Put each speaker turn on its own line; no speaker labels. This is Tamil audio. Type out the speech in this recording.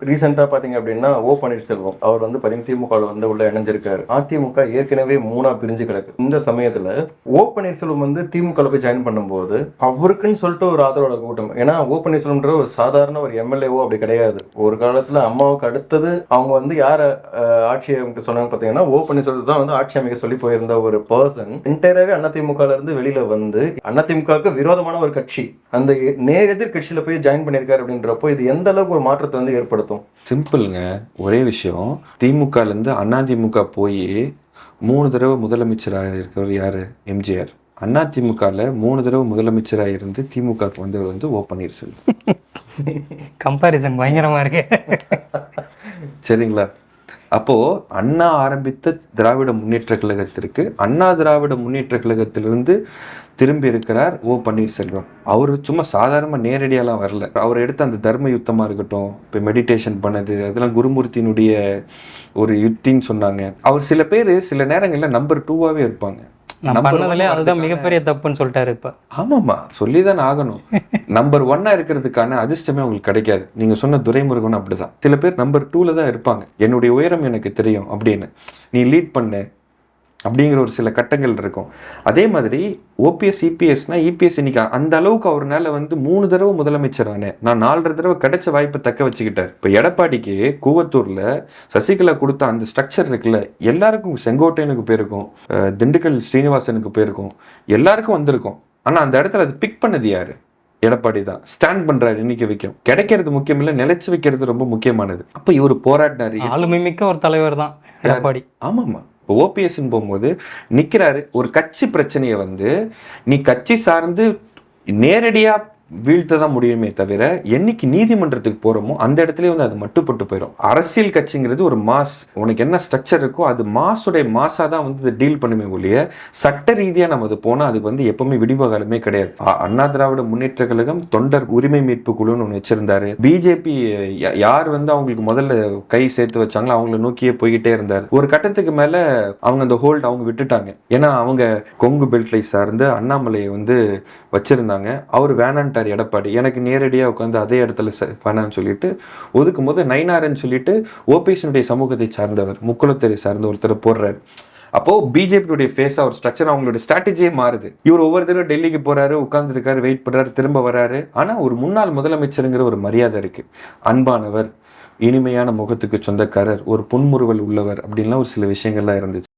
ரீசெண்டா பாத்தீங்க அப்படின்னா பன்னீர்செல்வம் அவர் வந்து பாத்தீங்கன்னா திமுக வந்து உள்ள இணைஞ்சிருக்காரு. அதிமுக ஏற்கனவே 3 பிரிஞ்சு கிடக்கு. இந்த சமயத்துல பன்னீர்செல்வம் வந்து திமுக போய் ஜாயின் பண்ணும்போது அவருக்குன்னு சொல்லிட்டு ஒரு ஆதரவாளர் கூட்டம். ஏன்னா பன்னீர்செல்வம்ன்ற ஒரு சாதாரண ஒரு எம்எல்ஏவோ அப்படி கிடையாது. ஒரு காலத்துல அம்மாவுக்கு அடுத்தது அவங்க வந்து யார ஆட்சி அமைக்க சொன்னாங்க பாத்தீங்கன்னா பன்னீர்செல்வம் தான் வந்து ஆட்சி அமைக்க சொல்லி போயிருந்த ஒரு பர்சன் என்டையராகவே அதிமுக இருந்து வெளியில வந்து அதிமுகவுக்கு விரோதமான ஒரு கட்சி அந்த நேர் எதிர் கட்சியில போய் ஜாயின் பண்ணிருக்காரு அப்படின்றப்போ இது எந்த அளவுக்கு ஒரு மாற்றத்தை வந்து ஏற்படுத்தும்?
சிம்பிள்ங்க. ஒரே விஷயம், திமுகலேருந்து அதிமுக போய் 3 தடவை முதலமைச்சராக இருக்கிறவர் யாரு? எம்ஜிஆர். அதிமுகவில் 3 தடவை முதலமைச்சராக இருந்து திமுகவுக்கு வந்தவர் வந்து பன்னீர்செல்வம்.
கம்பாரிசன் பயங்கரமா இருக்கு.
சரிங்களா? அப்போ அண்ணா ஆரம்பித்த திராவிட முன்னேற்ற கழகத்திற்கு அண்ணா திராவிட முன்னேற்ற கழகத்திலிருந்து திரும்பி இருக்கிறார் பன்னீர்செல்வம். அவர் சும்மா சாதாரண நேரடியாலாம் வரல. அவர் எடுத்த அந்த தர்ம யுத்தமா இருக்கட்டும், இப்போ மெடிடேஷன் பண்ணது, அதெல்லாம் குருமூர்த்தியினுடைய ஒரு யுத்தின்னு சொன்னாங்க. அவர் சில பேர் சில நேரங்களில் நம்பர் 2வாவே இருப்பாங்க.
அதுதான் மிகப்பெரிய தப்புன்னு சொல்லிட்டாரு இப்ப.
ஆமாமா, சொல்லிதான் ஆகணும். நம்பர் 1 இருக்கிறதுக்கான அதிர்ஷ்டமே உங்களுக்கு கிடைக்காது. நீங்க சொன்ன துரைமுருகன் அப்படிதான். சில பேர் நம்பர் 2ல தான் இருப்பாங்க. என்னுடைய உயரம் எனக்கு தெரியும் அப்படின்னு, நீ லீட் பண்ணு அப்படிங்கிற ஒரு சில கட்டங்கள் இருக்கும். அதே மாதிரி ஓபிஎஸ் இபிஎஸ்னா இபிஎஸ் இன்னைக்கு அந்த அளவுக்கு அவர்னால வந்து 3 தடவை முதலமைச்சரானே, நான் 4 தடவை கிடைச்ச வாய்ப்பை தக்க வச்சுக்கிட்டார். இப்போ எடப்பாடிக்கு கூவத்தூர்ல சசிகலா கொடுத்த அந்த ஸ்ட்ரக்சர் இருக்குல்ல, எல்லாருக்கும் செங்கோட்டையனுக்கு போயிருக்கும், திண்டுக்கல் ஸ்ரீனிவாசனுக்கு போயிருக்கும், எல்லாருக்கும் வந்திருக்கும். ஆனா அந்த இடத்துல அது பிக் பண்ணது யாரு? எடப்பாடி தான் ஸ்டாண்ட் பண்றாரு. இன்னைக்கு வைக்கும் கிடைக்கிறது முக்கியம் இல்ல, நிலைச்சு வைக்கிறது ரொம்ப முக்கியமானது. அப்ப இவர் போராடினாரு.
ஆளுமை மிக்க ஒரு தலைவர் தான் எடப்பாடி.
ஆமாமா. ஓபிஎஸ்ன்னு போகும்போது நிற்கிறாரு. ஒரு கட்சி பிரச்சனையை வந்து நீ கட்சி சார்ந்து நேரடியா வீழ்த்த தான் முடியுமே தவிர, என்னைக்கு நீதிமன்றத்துக்கு போறோமோ அந்த இடத்துலயே வந்து அது மட்டுப்பட்டு போயிடும். அரசியல் கட்சிங்கிறது ஒரு மாஸ், உனக்கு என்ன ஸ்ட்ரக்சர் இருக்கோ அது மாஸுடைய மாஸா தான் வந்து டீல் பண்ணுமே ஒழிய சட்ட ரீதியா நம்ம அது போனா அதுக்கு வந்து எப்பவுமே விடிவகாலமே கிடையாது. அண்ணா திராவிட முன்னேற்ற கழகம் தொண்டர் உரிமை மீட்பு குழுன்னு ஒன்று வச்சிருந்தாரு. பிஜேபி யார் வந்து அவங்களுக்கு முதல்ல கை சேர்த்து வச்சாங்களோ அவங்கள நோக்கியே போய்கிட்டே இருந்தார். ஒரு கட்டத்துக்கு மேல அவங்க அந்த ஹோல்ட் அவங்க விட்டுட்டாங்க. ஏன்னா அவங்க கொங்கு பெல்ட்லை சார்ந்து அண்ணாமலையை வந்து வச்சிருந்தாங்க. அவர் வேணான்ட்டு எடப்பாடி, எனக்கு நேரடியாக உட்காந்து அதே இடத்துல பண்ணான்னு சொல்லிட்டு ஒதுக்கும் போது நைனார்ன்னு சொல்லிட்டு ஓபிஎஸ்னுடைய சமூகத்தை சார்ந்தவர், முக்குளத்தரை சார்ந்த ஒருத்தர் போடுறாரு. அப்போ பிஜேபியுடைய ஃபேஸா ஒரு ஸ்ட்ரக்சர், அவங்களோட ஸ்ட்ராட்டஜியே மாறுது. இவர் ஒவ்வொரு தடவை டெல்லிக்கு போறாரு, உட்கார்ந்துருக்காரு, வெயிட் பண்றாரு, திரும்ப வராரு. ஆனா ஒரு முன்னாள் முதலமைச்சருங்கிற ஒரு மரியாதை இருக்கு. அன்பானவர், இனிமையான முகத்துக்கு சொந்தக்காரர், ஒரு புன்முறுவல் உள்ளவர் அப்படின்லாம் ஒரு சில விஷயங்கள்லாம் இருந்துச்சு.